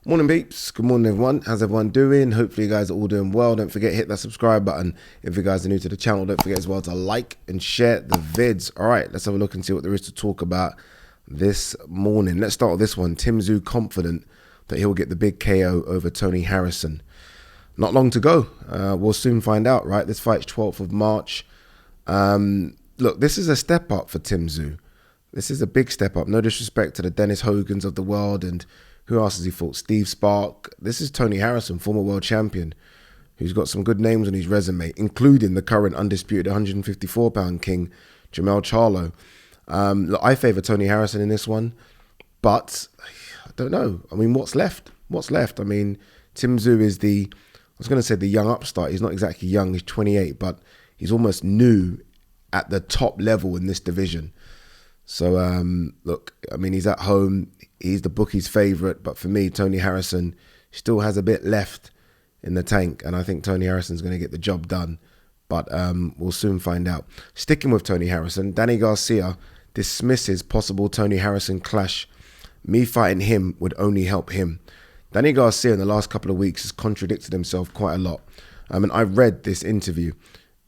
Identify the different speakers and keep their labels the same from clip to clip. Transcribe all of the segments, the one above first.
Speaker 1: Morning peeps, good morning everyone. How's everyone doing? Hopefully you guys are all doing well. Don't forget, hit that subscribe button. If you guys are new to the channel, don't forget as well to like and share the vids. All right, let's have a look and see what there is to talk about this morning. Let's start with this one. Tszyu confident that he'll get the big KO over Tony Harrison. Not long to go. We'll soon find out, right? This fight's 12th of March. Look, this is a step up for Tszyu. This is a big step up. No disrespect to the Dennis Hogans of the world, and who else has he fought? Steve Spark. This is Tony Harrison, former world champion, who's got some good names on his resume, including the current undisputed 154-pound king, Jermell Charlo. Look, I favour Tony Harrison in this one, but I don't know. I mean, what's left? What's left? I mean, Tszyu is I was going to say the young upstart. He's not exactly young. He's 28, but he's almost new at the top level in this division. So, look, I mean, he's at home. He's the bookie's favourite. But for me, Tony Harrison still has a bit left in the tank. And I think Tony Harrison's going to get the job done. But we'll soon find out. Sticking with Tony Harrison, Danny Garcia dismisses possible Tony Harrison clash. Me fighting him would only help him. Danny Garcia in the last couple of weeks has contradicted himself quite a lot. And I read this interview.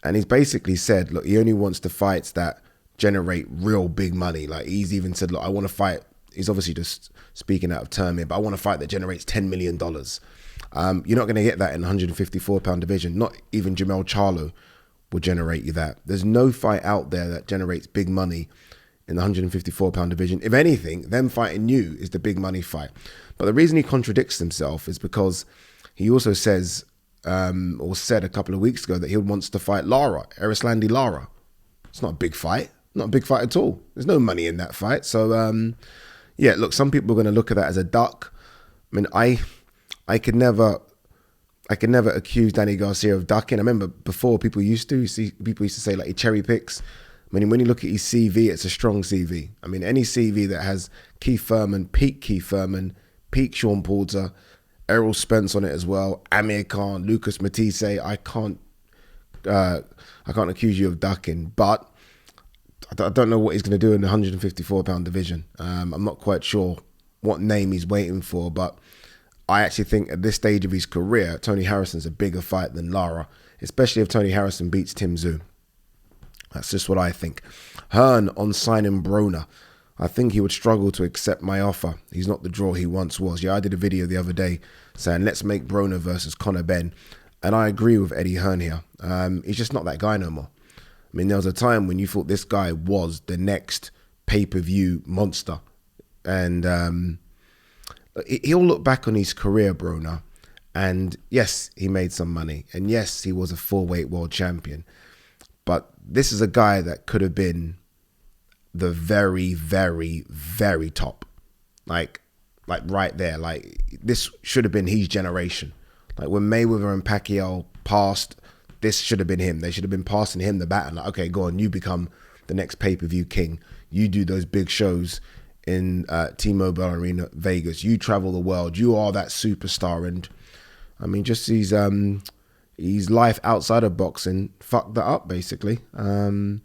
Speaker 1: And he's basically said, look, he only wants to fights that generate real big money. Like, he's even said, look, I want to fight. He's obviously just speaking out of turn here, but I want to fight that generates $10 million. You're not going to get that in the 154-pound division. Not even Jermell Charlo will generate you that. There's no fight out there that generates big money in the 154-pound division. If anything, them fighting you is the big money fight. But the reason he contradicts himself is because he also says, or said a couple of weeks ago, that he wants to fight Erislandy Lara. It's not a big fight. Not a big fight at all. There's no money in that fight. So, yeah, look, some people are going to look at that as a duck. I mean, I could never accuse Danny Garcia of ducking. I remember before people used to say like he cherry picks. I mean, when you look at his CV, it's a strong CV. I mean, any CV that has Keith Thurman, peak Sean Porter, Errol Spence on it as well, Amir Khan, Lucas Matisse, I can't accuse you of ducking, but I don't know what he's going to do in the 154-pound division. I'm not quite sure what name he's waiting for, but I actually think at this stage of his career, Tony Harrison's a bigger fight than Lara, especially if Tony Harrison beats Tszyu. That's just what I think. Hearn on signing Broner. I think he would struggle to accept my offer. He's not the draw he once was. Yeah, I did a video the other day saying, let's make Broner versus Conor Benn. And I agree with Eddie Hearn here. He's just not that guy no more. I mean, there was a time when you thought this guy was the next pay-per-view monster. And he'll look back on his career, Broner, and yes, he made some money. And yes, he was a 4-weight world champion. But this is a guy that could have been the very, very, very top. Like right there. Like, this should have been his generation. Like, when Mayweather and Pacquiao passed, this should have been him. They should have been passing him the baton. Like, okay, go on, you become the next pay-per-view king. You do those big shows in T-Mobile Arena, Vegas. You travel the world. You are that superstar. And I mean, just his life outside of boxing fucked that up, basically. And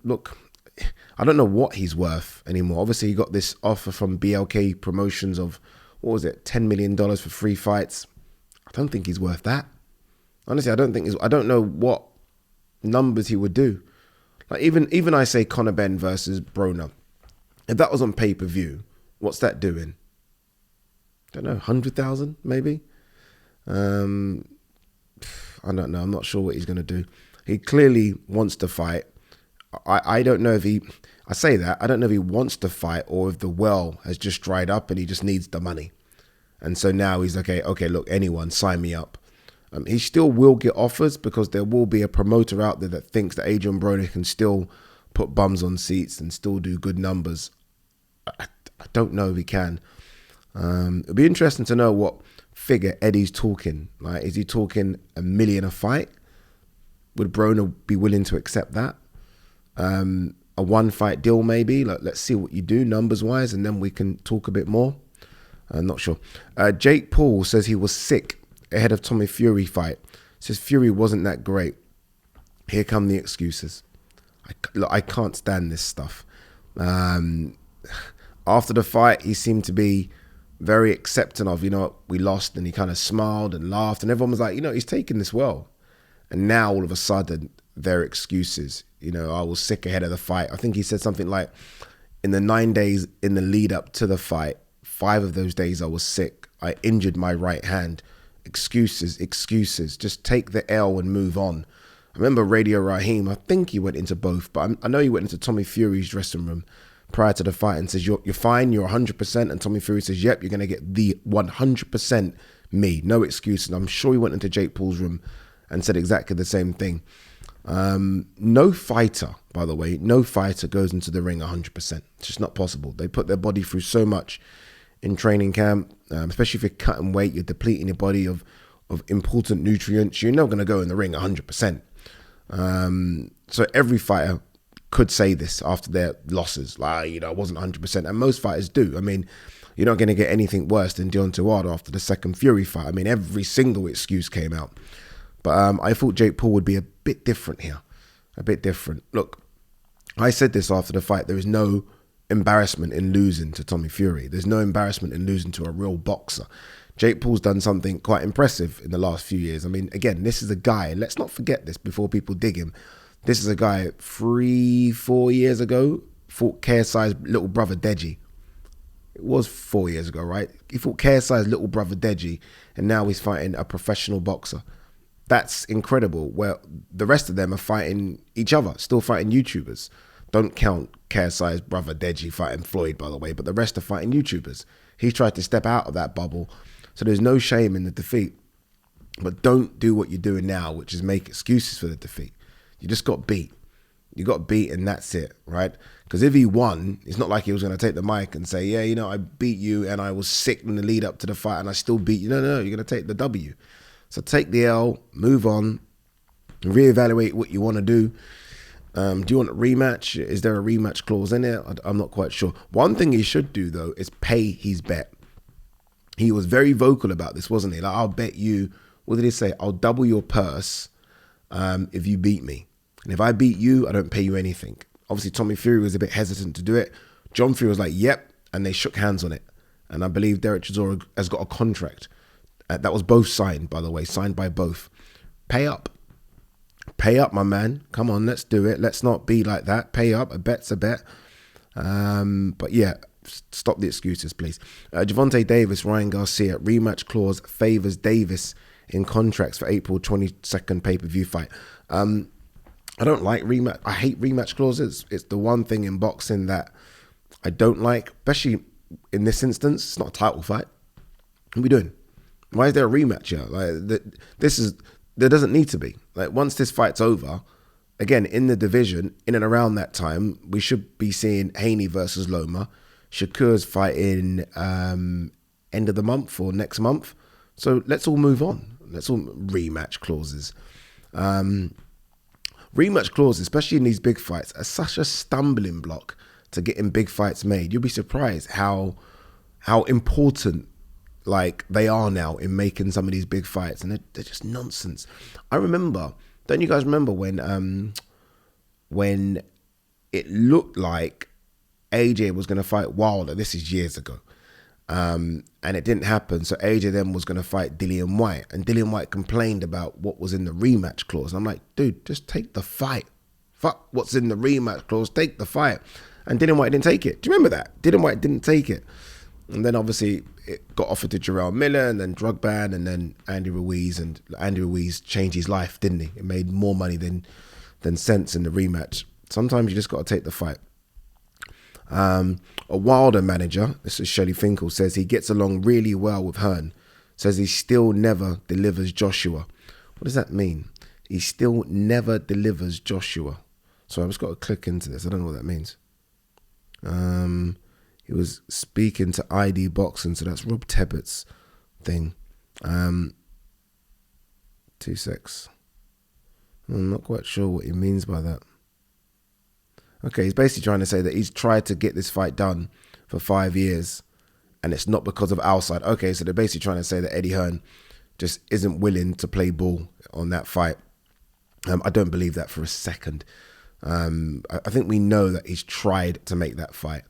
Speaker 1: look, I don't know what he's worth anymore. Obviously, he got this offer from BLK Promotions of, what was it, $10 million for 3 fights. I don't think he's worth that. Honestly, I don't know what numbers he would do. Like, even I say Conor Benn versus Broner. If that was on pay-per-view, what's that doing? I don't know, 100,000 maybe? I don't know. I'm not sure what he's going to do. He clearly wants to fight. I don't know if I say that, I don't know if he wants to fight or if the well has just dried up and he just needs the money. And so now he's like, okay, look, anyone, sign me up. He still will get offers because there will be a promoter out there that thinks that Adrian Broner can still put bums on seats and still do good numbers. I don't know if he can. It'll be interesting to know what figure Eddie's talking. Like, is he talking $1 million a fight? Would Broner be willing to accept that? A 1-fight deal maybe? Like, let's see what you do numbers-wise and then we can talk a bit more. I'm not sure. Jake Paul says he was sick ahead of Tommy Fury fight. Says Fury wasn't that great. Here come the excuses. I can't stand this stuff. After the fight, he seemed to be very accepting of, we lost, and he kind of smiled and laughed, and everyone was like, he's taking this well. And now all of a sudden, their excuses, I was sick ahead of the fight. I think he said something like, in the 9 days in the lead up to the fight, 5 of those days I was sick. I injured my right hand. Excuses. Just take the L and move on. I remember Radio Raheem, I think he went into both, but I know he went into Tommy Fury's dressing room prior to the fight and says, you're fine, you're 100%. And Tommy Fury says, yep, you're going to get the 100% me. No excuses. I'm sure he went into Jake Paul's room and said exactly the same thing. No fighter, by the way, goes into the ring 100%. It's just not possible. They put their body through so much in training camp, especially if you're cutting weight, you're depleting your body of important nutrients. You're not going to go in the ring 100%. So every fighter could say this after their losses, like, I wasn't 100%. And most fighters do. I mean, you're not going to get anything worse than Deontay Wilder after the second Fury fight. I mean, every single excuse came out. But I thought Jake Paul would be a bit different here. A bit different. Look, I said this after the fight. There is no embarrassment in losing to Tommy Fury. There's no embarrassment in losing to a real boxer. Jake Paul's done something quite impressive in the last few years. I mean, again, this is a guy, let's not forget this before people dig him. This is a guy 3-4 years ago fought KSI's little brother Deji. It was 4 years ago, right? He fought KSI's little brother Deji, and now he's fighting a professional boxer. That's incredible. Well, the rest of them are fighting each other, still fighting YouTubers. Don't count KSI's brother Deji fighting Floyd, by the way, but the rest are fighting YouTubers. He tried to step out of that bubble, so there's no shame in the defeat. But don't do what you're doing now, which is make excuses for the defeat. You just got beat. You got beat and that's it, right? Because if he won, it's not like he was going to take the mic and say, yeah, I beat you and I was sick in the lead up to the fight and I still beat you. No, you're going to take the W. So take the L, move on, reevaluate what you want to do. Do you want a rematch? Is there a rematch clause in it? I'm not quite sure. One thing he should do, though, is pay his bet. He was very vocal about this, wasn't he? Like, I'll bet you, what did he say? I'll double your purse if you beat me. And if I beat you, I don't pay you anything. Obviously, Tommy Fury was a bit hesitant to do it. John Fury was like, yep. And they shook hands on it. And I believe Derek Chisora has got a contract. That was both signed, by the way, signed by both. Pay up. Pay up, my man. Come on, let's do it. Let's not be like that. Pay up. A bet's a bet. But yeah, stop the excuses, please. Gervonta Davis, Ryan Garcia, rematch clause favors Davis in contracts for April 22nd pay-per-view fight. I don't like rematch. I hate rematch clauses. It's the one thing in boxing that I don't like, especially in this instance. It's not a title fight. What are we doing? Why is there a rematch here? Like, there doesn't need to be. Like, once this fight's over, again, in the division, in and around that time, we should be seeing Haney versus Loma. Shakur's fighting end of the month or next month. So let's all move on. Let's all rematch clauses. Rematch clauses, especially in these big fights, are such a stumbling block to getting big fights made. You'll be surprised how important they are now in making some of these big fights, and they're just nonsense. I remember, don't you guys remember when it looked like AJ was going to fight Wilder? This is years ago. And it didn't happen. So AJ then was going to fight Dillian Whyte, and Dillian Whyte complained about what was in the rematch clause. And I'm like, dude, just take the fight. Fuck what's in the rematch clause. Take the fight. And Dillian Whyte didn't take it. Do you remember that? Dillian Whyte didn't take it. And then obviously it got offered to Jarrell Miller, and then drug ban, and then Andy Ruiz. And Andy Ruiz changed his life, didn't he? It made more money than sense in the rematch. Sometimes you just got to take the fight. A Wilder manager, this is Shelley Finkel, says he gets along really well with Hearn. Says he still never delivers Joshua. What does that mean? He still never delivers Joshua. So I've just got to click into this. I don't know what that means. He was speaking to ID Boxing, so that's Rob Tebbett's thing. 2 secs. I'm not quite sure what he means by that. Okay, he's basically trying to say that he's tried to get this fight done for 5 years, and it's not because of outside. Okay, so they're basically trying to say that Eddie Hearn just isn't willing to play ball on that fight. I don't believe that for a second. I think we know that he's tried to make that fight.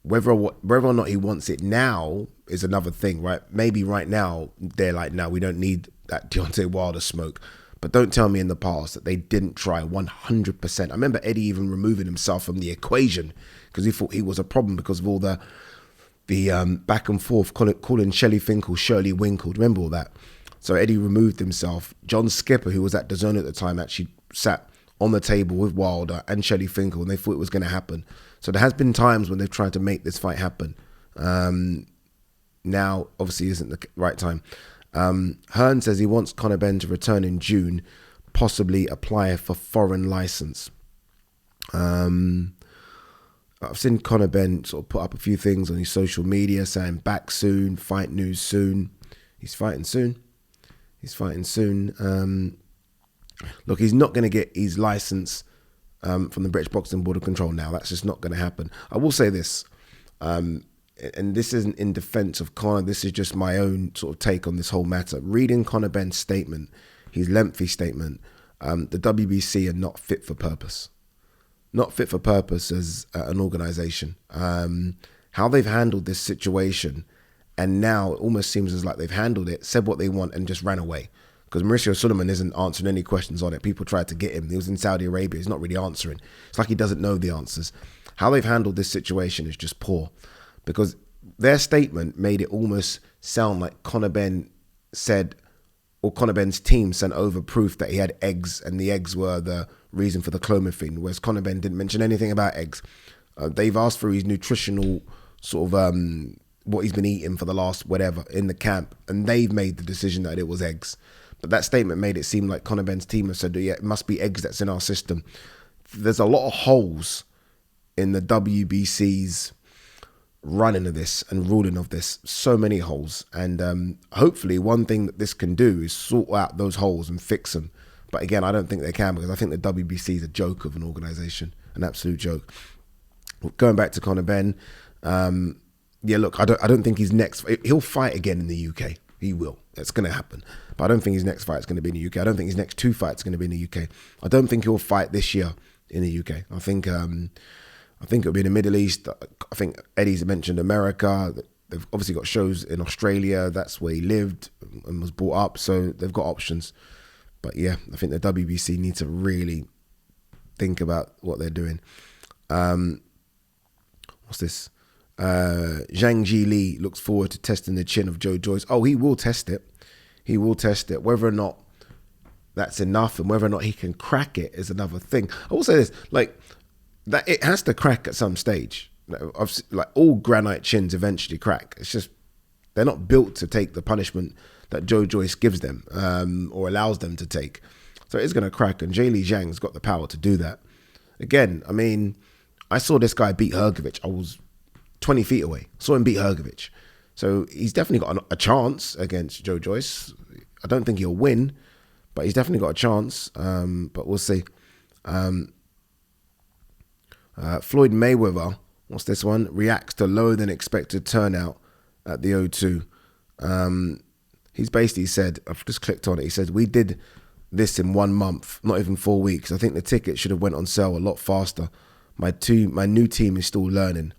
Speaker 1: whether or not he wants it now is another thing, right? Maybe right now they're like, no, we don't need that Deontay Wilder smoke. But don't tell me in the past that they didn't try 100%. I remember Eddie even removing himself from the equation because he thought he was a problem because of all the back and forth, calling Shelley Finkel Shirley Winkle. Remember all that? So Eddie removed himself. John Skipper, who was at DAZN at the time, actually sat on the table with Wilder and Shelley Finkel, and they thought it was going to happen. So there has been times when they've tried to make this fight happen. Now, obviously, isn't the right time. Hearn says he wants Conor Benn to return in June, possibly apply for foreign license. I've seen Conor Benn sort of put up a few things on his social media saying back soon, fight news soon. He's fighting soon. Look, he's not going to get his license from the British Boxing Board of Control now. That's just not going to happen. I will say this, and this isn't in defense of Conor. This is just my own sort of take on this whole matter. Reading Conor Benn's statement, his lengthy statement, the WBC are not fit for purpose. Not fit for purpose as an organisation. How they've handled this situation, and now it almost seems as like they've handled it, said what they want, and just ran away. Because Mauricio Suleiman isn't answering any questions on it. People tried to get him. He was in Saudi Arabia. He's not really answering. It's like he doesn't know the answers. How they've handled this situation is just poor. Because their statement made it almost sound like Conor Benn said, or Conor Benn's team sent over proof that he had eggs, and the eggs were the reason for the clomiphene, whereas Conor Benn didn't mention anything about eggs. They've asked for his nutritional sort of what he's been eating for the last whatever in the camp, and they've made the decision that it was eggs. But that statement made it seem like Conor Benn's team have said, yeah, it must be eggs that's in our system. There's a lot of holes in the WBC's running of this and ruling of this. So many holes. And hopefully one thing that this can do is sort out those holes and fix them. But again, I don't think they can, because I think the WBC is a joke of an organisation, an absolute joke. Going back to Conor Benn, yeah, look, I don't think his next... He'll fight again in the UK. He will. It's going to happen. But I don't think his next fight is going to be in the UK. I don't think his next two fights are going to be in the UK. I don't think he'll fight this year in the UK. I think it'll be in the Middle East. I think Eddie's mentioned America. They've obviously got shows in Australia. That's where he lived and was brought up. So they've got options. But yeah, I think the WBC need to really think about what they're doing. What's this? Zhang Zhilei looks forward to testing the chin of Joyce. Oh, he will test it. He will test it. Whether or not that's enough and whether or not he can crack it is another thing. I will say this, like, that it has to crack at some stage. Like, all granite chins eventually crack. It's just they're not built to take the punishment that Joyce gives them or allows them to take. So it's going to crack, and Zhilei Zhang's got the power to do that. Again, I mean, I saw this guy beat Hrgović. I was 20 feet away. Saw him beat Hrgović. So he's definitely got a chance against Joyce. I don't think he'll win, but he's definitely got a chance. But we'll see. Floyd Mayweather, what's this one? Reacts to lower than expected turnout at the O2. He's basically said, I've just clicked on it. He said, we did this in 1 month, not even 4 weeks. I think the ticket should have went on sale a lot faster. My new team is still learning.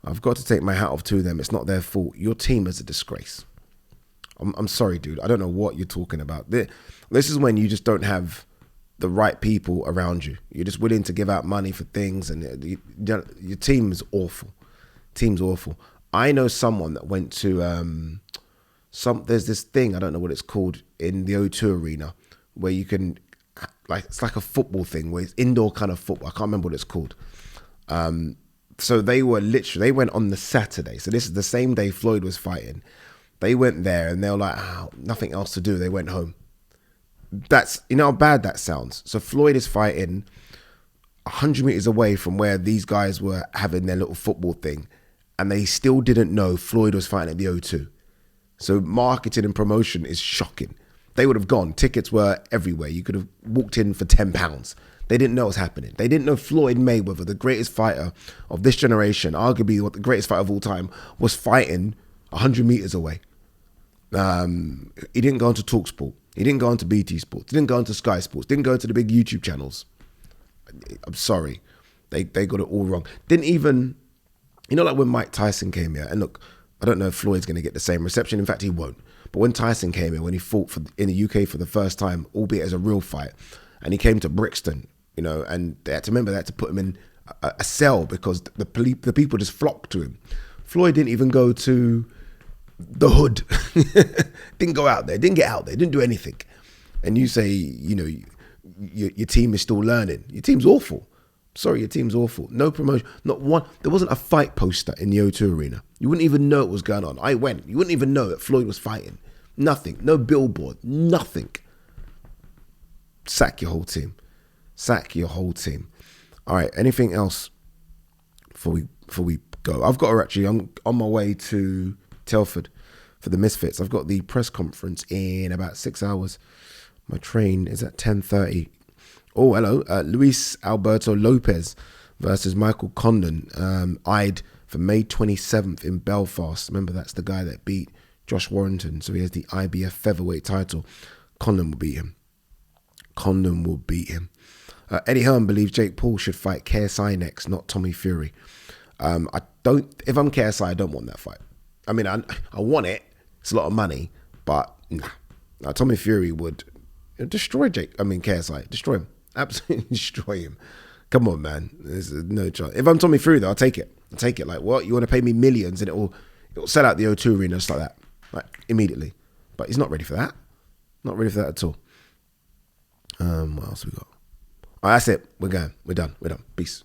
Speaker 1: I've got to take my hat off to them. It's not their fault. Your team is a disgrace. I'm sorry, dude. I don't know what you're talking about. This is when you just don't have the right people around you. You're just willing to give out money for things, and your team is awful. Team's awful. I know someone that went to there's this thing, I don't know what it's called, in the O2 arena, where you can, like, it's like a football thing, where it's indoor kind of football. I can't remember what it's called. So they went on the Saturday. So this is the same day Floyd was fighting. They went there and they were like, nothing else to do. They went home. That's, you know how bad that sounds. So Floyd is fighting 100 meters away from where these guys were having their little football thing. And they still didn't know Floyd was fighting at the O2. So marketing and promotion is shocking. They would have gone. Tickets were everywhere. You could have walked in for £10. They didn't know what was happening. They didn't know Floyd Mayweather, the greatest fighter of this generation, arguably the greatest fighter of all time, was fighting 100 meters away. He didn't go into TalkSport. He didn't go into BT Sports. He didn't go into Sky Sports. Didn't go into the big YouTube channels. I'm sorry. They got it all wrong. Didn't even like when Mike Tyson came here, and look, I don't know if Floyd's going to get the same reception. In fact, he won't. But when Tyson came here, when he fought in the UK for the first time, albeit as a real fight, and he came to Brixton, and they had to put him in a cell because the people just flocked to him. Floyd didn't even go to the hood, didn't go out there, didn't get out there, didn't do anything. And you say, your team is still learning. Your team's awful. Sorry, your team's awful. No promotion, not one. There wasn't a fight poster in the O2 Arena. You wouldn't even know what was going on. I went. You wouldn't even know that Floyd was fighting. Nothing. No billboard. Nothing. Sack your whole team. Sack your whole team. All right. Anything else before we go? I've got her actually. I'm on my way to Telford for the Misfits. I've got the press conference in about 6 hours. My train is at 10:30. Oh, hello. Luis Alberto Lopez versus Michael Condon, eyed for May 27th in Belfast. Remember, that's the guy that beat Josh Warrington. So he has the IBF featherweight title. Condon will beat him. Eddie Hearn believes Jake Paul should fight KSI next, not Tommy Fury. If I'm KSI, I don't want that fight. I mean, I want it. It's a lot of money, but nah. Tommy Fury would destroy KSI. Destroy him. Absolutely destroy him. Come on, man. There's no chance. If I'm Tommy Fury, though, I'll take it. Like, what? You want to pay me millions and it'll sell out the O2 Arena just like that. Like, immediately. But he's not ready for that. Not ready for that at all. What else we got? All right, that's it. We're going. We're done. Peace.